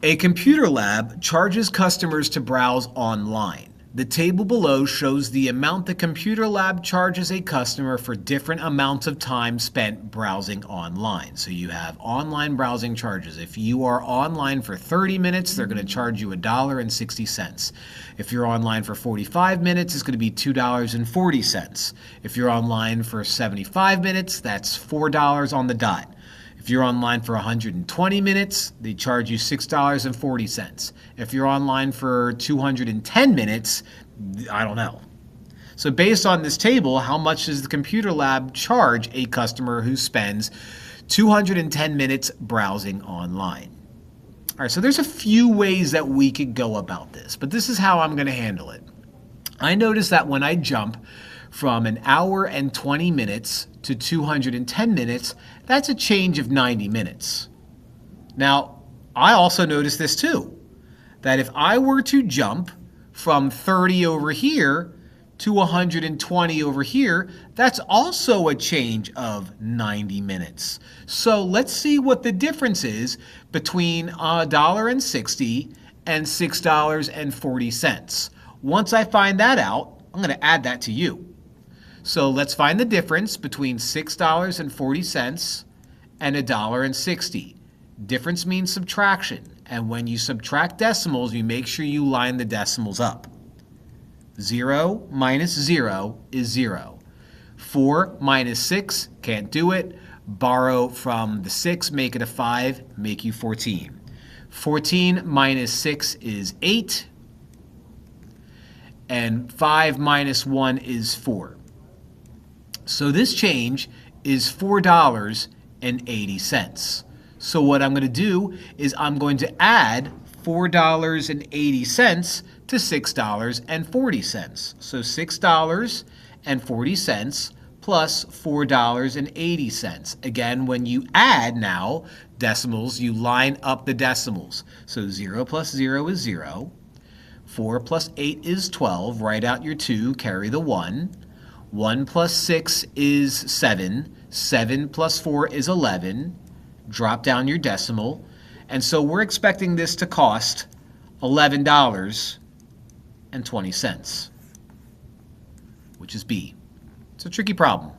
A computer lab charges customers to browse online. The table below shows the amount the computer lab charges a customer for different amounts of time spent browsing online. So you have online browsing charges. If you are online for 30 minutes, they're going to charge you $1.60. If you're online for 45 minutes, it's going to be $2.40. If you're online for 75 minutes, that's $4 on the dot. If you're online for 120 minutes, they charge you $6.40. If you're online for 210 minutes, I don't know. So based on this table, how much does the computer lab charge a customer who spends 210 minutes browsing online? All right, so there's a few ways that we could go about this, but this is how I'm going to handle it. I notice that when I jump from an hour and 20 minutes to 210 minutes, that's a change of 90 minutes. Now, I also noticed this too, that if I were to jump from 30 over here to 120 over here, that's also a change of 90 minutes. So let's see what the difference is between $1.60 and $6.40. Once I find that out, I'm going to add that to you. So let's find the difference between $6.40 and $1.60. Difference means subtraction. And when you subtract decimals, you make sure you line the decimals up. 0 minus 0 is 0. 4 minus 6, can't do it. Borrow from the 6, make it a 5, make you 14. 14 minus 6 is 8. And 5 minus 1 is 4. So this change is $4.80. So what I'm going to do is I'm going to add $4.80 to $6.40. So $6.40 plus $4.80. Again, when you add now decimals, you line up the decimals. So 0 plus 0 is 0. 4 plus 8 is 12. Write out your 2, carry the 1. 1 plus 6 is 7. 7 plus 4 is 11. Drop down your decimal. And so we're expecting this to cost $11.20, which is B. It's a tricky problem.